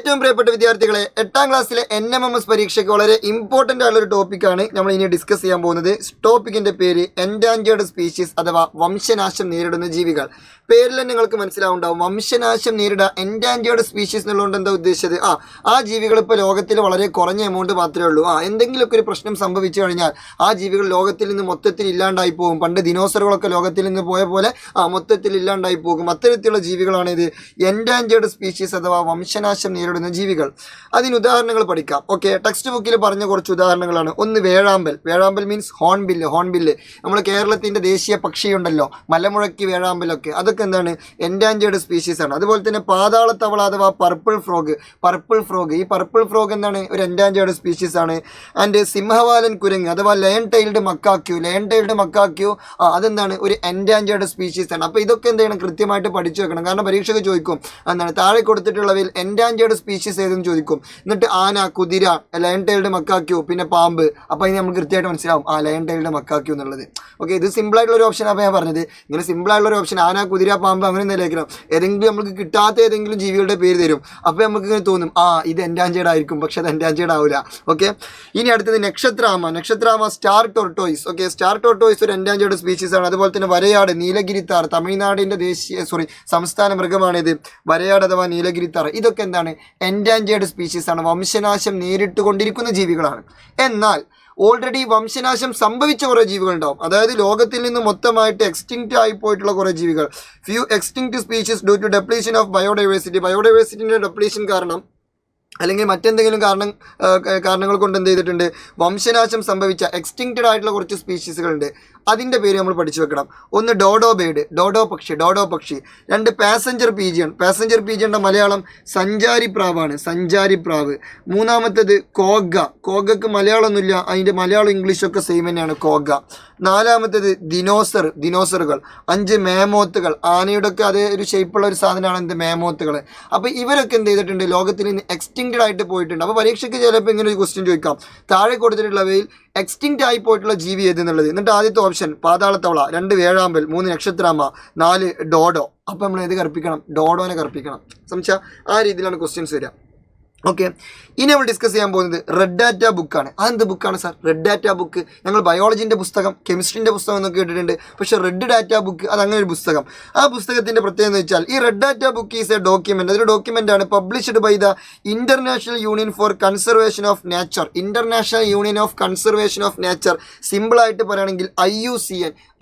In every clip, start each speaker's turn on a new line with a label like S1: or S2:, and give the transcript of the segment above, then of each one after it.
S1: ഏറ്റവും പ്രിയപ്പെട്ട വിദ്യാർത്ഥികളെ, 8ാം ക്ലാസ്സിലെ NMMS പരീക്ഷയ്ക്ക് വളരെ ഇമ്പോർട്ടൻ്റ് ആയിട്ടുള്ള ഒരു ടോപ്പിക്കാണ് നമ്മൾ ഇനി ഡിസ്കസ് ചെയ്യാൻ പോകുന്നത്. ടോപ്പിക്കിൻ്റെ പേര് എൻഡാഞ്ചേർഡ് സ്പീഷീസ് അഥവാ വംശനാശം നേരിടുന്ന ജീവികൾ. പേരിൽ തന്നെ നിങ്ങൾക്ക് മനസ്സിലാവുണ്ടാവും, വംശനാശം നേരിടുക. എൻഡാഞ്ചേർഡ് സ്പീഷീസ് എന്നുള്ളതുകൊണ്ട് എന്താ ഉദ്ദേശിച്ചത്? ആ ജീവികൾ ഇപ്പോൾ ലോകത്തിൽ വളരെ കുറഞ്ഞ എമൗണ്ട് മാത്രമേ ഉള്ളൂ. എന്തെങ്കിലുമൊക്കെ ഒരു പ്രശ്നം സംഭവിച്ചു കഴിഞ്ഞാൽ ആ ജീവികൾ ലോകത്തിൽ നിന്ന് മൊത്തത്തിൽ ഇല്ലാണ്ടായി പോകും. പണ്ട് ദിനോസറുകളൊക്കെ ലോകത്തിൽ നിന്ന് പോയ പോലെ മൊത്തത്തിൽ ഇല്ലാണ്ടായി പോകും. അത്തരത്തിലുള്ള ജീവികളാണ് ഇത് എൻഡാഞ്ചേർഡ് സ്പീഷീസ് അഥവാ വംശനാശം നേരിടുന്ന ജീവികൾ. അതിന് ഉദാഹരണങ്ങൾ പഠിക്കാം. ഓക്കെ, ടെക്സ്റ്റ് ബുക്കിൽ പറഞ്ഞ കുറച്ച് ഉദാഹരണങ്ങളാണ്. ഒന്ന് വേഴാമ്പൽ. വേഴാമ്പൽ മീൻസ് ഹോൺബില്ല്. നമ്മൾ കേരളത്തിൻ്റെ ദേശീയ പക്ഷിയുണ്ടല്ലോ, മലമുഴക്കി വേഴാമ്പലൊക്കെ, അതൊക്കെ എന്താണ്? എൻഡാഞ്ചേർഡ് സ്പീഷീസ് ആണ്. അതുപോലെ തന്നെ പാതാളത്തവള അഥവാ പർപ്പിൾ ഫ്രോഗ്. ഈ പർപ്പിൾ ഫ്രോഗ് എന്താണ്? ഒരു എൻഡാഞ്ചേർഡ് സ്പീഷീസ് ആണ്. ആൻഡ് സിംഹവാലൻ കുരങ്ങ് അഥവാ ലയൺ ടൈൽഡ് മക്കാക്യു അതെന്താണ്? ഒരു എൻഡാഞ്ചേർഡ് സ്പീഷീസ് ആണ്. അപ്പോൾ ഇതൊക്കെ എന്ത് ചെയ്യണം? കൃത്യമായിട്ട് പഠിച്ചു വെക്കണം. കാരണം പരീക്ഷയ്ക്ക് ചോദിക്കും, എന്താണ് താഴെ കൊടുത്തിട്ടുള്ളവയിൽ എൻഡാഞ്ചേർഡ് സ്പീഷീസ് ഏതെന്ന് ചോദിക്കും. എന്നിട്ട് ആന, കുതിര, ലയൺ ടൈൽഡ് മക്കാക്യു, പിന്നെ പാമ്പ്. അപ്പോൾ ഇനി നമുക്ക് കൃത്യമായിട്ട് മനസ്സിലാവും ലയൺ ടൈൽഡ് മക്കാക്യു എന്നുള്ളത്. ഓക്കെ, ഇത് സിമ്പിളായിട്ടുള്ള ഒരു ഓപ്ഷൻ. അപ്പോൾ ഞാൻ പറഞ്ഞത് ഇങ്ങനെ സിമ്പിളായിട്ടുള്ള ഒരു ഓപ്ഷൻ, ആന, കുതിര, പാമ്പ് അങ്ങനെ നിലയ്ക്കണം. ഏതെങ്കിലും നമുക്ക് കിട്ടാത്ത ഏതെങ്കിലും ജീവികളുടെ പേര് തരും. അപ്പോൾ നമുക്ക് ഇങ്ങനെ തോന്നും ഇത് എൻഡാഞ്ചേർഡ് ആയിരിക്കും, പക്ഷെ അത് എൻഡാഞ്ചേർഡ് ആവില്ല. ഓക്കെ, ഇനി അടുത്തത് നക്ഷത്രാമ star tortoise. Okay, star tortoise ഒരു എൻഡാഞ്ചേർഡ് സ്പീഷീസ് ആണ്. അതുപോലെ തന്നെ വരയാട്, നീലഗിരിത്താർ, തമിഴ്നാടിൻ്റെ സംസ്ഥാന മൃഗമാണിത്. വരയാട് അഥവാ നീലഗിരിത്താർ, ഇതൊക്കെ എന്താണ്? എൻഡാഞ്ചേർഡ് സ്പീഷീസ് ആണ്. വംശനാശം നേരിട്ട് കൊണ്ടിരിക്കുന്ന ജീവികളാണ്. എന്നാൽ ഓൾറെഡി വംശനാശം സംഭവിച്ച കുറേ ജീവികളുണ്ടാവും. അതായത് ലോകത്തിൽ നിന്ന് മൊത്തമായിട്ട് എക്സ്റ്റിങ്ക്റ്റ് ആയി പോയിട്ടുള്ള കുറേ ജീവികൾ. Few extinct species due to depletion of ബയോഡൈവേഴ്സിറ്റിൻ്റെ ഡെപ്ലീഷൻ കാരണം അല്ലെങ്കിൽ മറ്റെന്തെങ്കിലും കാരണങ്ങൾ കൊണ്ട് എന്ത് ചെയ്തിട്ടുണ്ട്? വംശനാശം സംഭവിച്ച എക്സ്റ്റിങ്ക്റ്റഡ് ആയിട്ടുള്ള കുറച്ച് സ്പീഷീസുകളുണ്ട്. അതിൻ്റെ പേര് നമ്മൾ പഠിച്ചു വെക്കണം. ഒന്ന് ഡോഡോ പക്ഷി. രണ്ട് പാസഞ്ചർ പീജിയൻ്റെ മലയാളം സഞ്ചാരിപ്രാവ്. മൂന്നാമത്തേത് കോഗക്ക് മലയാളമൊന്നുമില്ല, അതിൻ്റെ മലയാളം ഇംഗ്ലീഷൊക്കെ സെയിം തന്നെയാണ്, കോഗ. നാലാമത്തേത് ദിനോസറുകൾ. 5 മേമോത്തുകൾ. ആനയുടെ ഒക്കെ അതേ ഒരു ഷേപ്പുള്ള ഒരു സാധനമാണ് മേമോത്തുകൾ. അപ്പോൾ ഇവരൊക്കെ എന്ത് ചെയ്തിട്ടുണ്ട്? ലോകത്തിൽ നിന്ന് എക്സ്റ്റിങ്ക്റ്റഡ് ആയിട്ട് പോയിട്ടുണ്ട്. അപ്പോൾ പരീക്ഷയ്ക്ക് ചിലപ്പോൾ ഇങ്ങനെ ഒരു ക്വസ്റ്റ്യൻ ചോദിക്കാം, താഴെ കൊടുത്തിട്ടുള്ളവയിൽ എക്സ്റ്റിങ്ക്റ്റ് ആയി പോയിട്ടുള്ള ജീവി ഏതെന്നുള്ളത്. എന്നിട്ട് ആദ്യത്തെ ഓപ്ഷൻ പാതാളത്തവള, 2 വേഴാമ്പൽ, 3 നക്ഷത്രാമ, 4 ഡോഡോ. അപ്പോൾ നമ്മൾ ഏത് കറുപ്പിക്കണം? ഡോഡോനെ കറുപ്പിക്കണം. സംശയ ആ രീതിയിലാണ് ക്വസ്റ്റ്യൻസ് വരിക. ഓക്കെ, ഇനി നമ്മൾ ഡിസ്കസ് ചെയ്യാൻ പോകുന്നത് റെഡ് ഡാറ്റ ബുക്കാണ്. അതെന്ത് ബുക്കാണ് സാർ? റെഡ് ഡാറ്റ ബുക്ക് ഞങ്ങൾ ബയോളജിൻ്റെ പുസ്തകം, കെമിസ്ട്രീൻ്റെ പുസ്തകം എന്നൊക്കെ കേട്ടിട്ടുണ്ട്. പക്ഷേ റെഡ് ഡാറ്റ ബുക്ക് അതങ്ങനെ ഒരു പുസ്തകം. ആ പുസ്തകത്തിൻ്റെ പ്രത്യേകത എന്ന് വെച്ചാൽ ഈ red data book is a document. അതൊരു ഡോക്യുമെൻ്റാണ് published by the International union for conservation of Nature. സിമ്പിളായിട്ട് പറയുകയാണെങ്കിൽ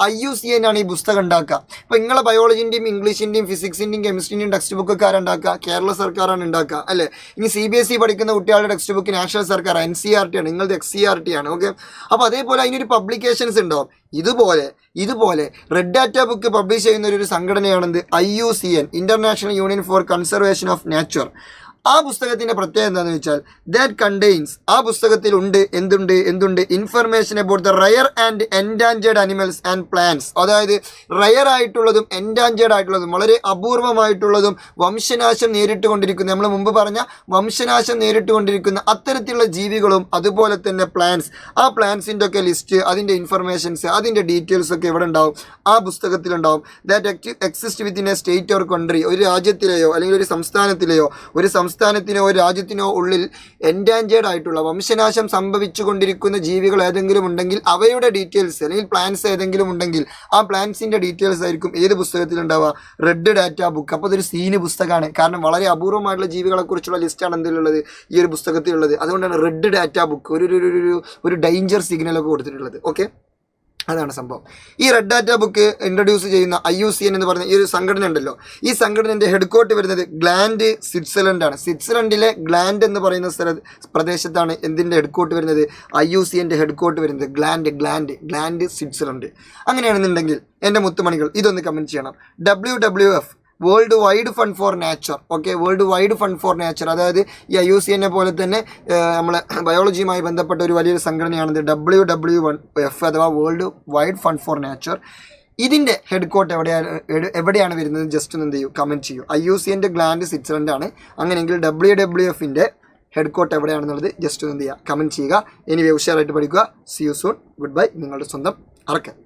S1: IUCN ആണ് ഈ പുസ്തകം ഉണ്ടാക്കുക. ഇപ്പോൾ നിങ്ങളെ ബയോളജിൻ്റെയും ഇംഗ്ലീഷിൻ്റെയും ഫിസിക്സിൻ്റെയും കെമിസ്ട്രീൻ്റെയും ടെക്സ്റ്റ് ബുക്കൊക്കെ ആരുണ്ടാക്കുക? കേരള സർക്കാരാണ് ഉണ്ടാക്കുക, അല്ലേ? ഇനി CBSE പഠിക്കുന്ന കുട്ടികളുടെ ടെക്സ്റ്റ് ബുക്ക് നാഷണൽ സർക്കാർ, NCERT ആണ്, നിങ്ങളുടെ XCERT ആണ്. ഓക്കെ, അപ്പോൾ അതേപോലെ അതിനൊരു പബ്ലിക്കേഷൻസ് ഉണ്ടാവും. ഇതുപോലെ റെഡ് ഡാറ്റ ബുക്ക് പബ്ലിഷ് ചെയ്യുന്ന ഒരു സംഘടനയാണെന്ത്? IUCN, international union for conservation of nature. ആ പുസ്തകത്തിൻ്റെ പ്രത്യേകത എന്താണെന്ന് വെച്ചാൽ ദാറ്റ് കണ്ടെയ്ൻസ്, ആ പുസ്തകത്തിൽ എന്തുണ്ട്? Information about the rare and endangered animals and plants. അതായത് റയർ ആയിട്ടുള്ളതും എൻഡാഞ്ചേർഡ് ആയിട്ടുള്ളതും വളരെ അപൂർവമായിട്ടുള്ളതും വംശനാശം നേരിട്ടുകൊണ്ടിരിക്കുന്ന, നമ്മൾ മുമ്പ് പറഞ്ഞ വംശനാശം നേരിട്ടുകൊണ്ടിരിക്കുന്ന അത്തരത്തിലുള്ള ജീവികളും അതുപോലെ തന്നെ പ്ലാന്റ്സ്. ആ പ്ലാന്റ്സിൻ്റെ ഒക്കെ ലിസ്റ്റ്, അതിൻ്റെ ഇൻഫർമേഷൻസ്, അതിൻ്റെ ഡീറ്റെയിൽസ് ഒക്കെ എവിടെ ഉണ്ടാവും? ആ പുസ്തകത്തിലുണ്ടാവും. That exist within a state or country, ഒരു രാജ്യത്തിലെയോ അല്ലെങ്കിൽ ഒരു സംസ്ഥാനത്തിലെയോ ഒരു രാജ്യത്തിനോ ഉള്ളിൽ എൻഡാഞ്ചേർഡ് ആയിട്ടുള്ള വംശനാശം സംഭവിച്ചു കൊണ്ടിരിക്കുന്ന ജീവികൾ ഏതെങ്കിലും ഉണ്ടെങ്കിൽ അവയുടെ ഡീറ്റെയിൽസ് അല്ലെങ്കിൽ പ്ലാന്റ്സ് ഏതെങ്കിലും ഉണ്ടെങ്കിൽ ആ പ്ലാന്റ്സിൻ്റെ ഡീറ്റെയിൽസ് ആയിരിക്കും ഏത് പുസ്തകത്തിലുണ്ടാവുക? Red data book. അപ്പോൾ അതൊരു സീന് പുസ്തകമാണ്. കാരണം വളരെ അപൂർവമായിട്ടുള്ള ജീവികളെക്കുറിച്ചുള്ള ലിസ്റ്റാണ് എന്തിലുള്ളത്? ഈ ഒരു പുസ്തകത്തിലുള്ളത്. അതുകൊണ്ടാണ് റെഡ് ഡാറ്റ ബുക്ക് ഒരു ഡേഞ്ചർ സിഗ്നലൊക്കെ കൊടുത്തിട്ടുള്ളത്. ഓക്കെ, അതാണ് സംഭവം. ഈ റെഡ് ഡാറ്റ ബുക്ക് ഇൻട്രൊഡ്യൂസ് ചെയ്യുന്ന IUCN എന്ന് പറഞ്ഞ ഈ ഒരു സംഘടന ഉണ്ടല്ലോ, ഈ സംഘടനയുടെ ഹെഡ്ക്വാർട്ടർ വരുന്നത് ഗ്ലാൻഡ്, സ്വിറ്റ്സർലൻഡ് ആണ്. സ്വിറ്റ്സർലൻഡിലെ ഗ്ലാൻഡ് എന്ന് പറയുന്ന പ്രദേശത്താണ് എന്തിൻ്റെ ഹെഡ്ക്വാർട്ടർ വരുന്നത്? IUCNൻ്റെ ഹെഡ്ക്വാർട്ടർ വരുന്നത് ഗ്ലാൻഡ്, സ്വിറ്റ്സർലൻഡ്. അങ്ങനെയാണെന്നുണ്ടെങ്കിൽ എൻ്റെ മുത്തുമണികൾ ഇതൊന്ന് കമൻറ്റ് ചെയ്യണം. WWF, world wide fund for nature. Okay, world wide fund for nature. അതായത് ഈ IUCN പോലെ തന്നെ നമ്മളെ ബയോളജിയുമായി ബന്ധപ്പെട്ട ഒരു വലിയൊരു സംഘടനയാണിത് WWF അഥവാ world wide fund for nature. ഇതിൻ്റെ ഹെഡ്ക്വാർട്ടർ എവിടെയാണ് വരുന്നത്? ജസ്റ്റ് ഒന്ന് എന്ത് ചെയ്യൂ? കമൻറ്റ് ചെയ്യൂ. IUCNൻ്റെ ഗ്ലാൻഡ് സ്വിറ്റ്സർലൻഡ് ആണ്. അങ്ങനെയെങ്കിൽ WWFൻ്റെ ഹെഡ്ക്വാർട്ടർ എവിടെയാണെന്നുള്ളത് ജസ്റ്റ് ഒന്ന് എന്ത് ചെയ്യുക? കമൻറ്റ് ചെയ്യുക. എനിവേ ഉഷാറായിട്ട് പഠിക്കുക. See you soon. Good bye. നിങ്ങളുടെ സ്വന്തം അറക്കൻ.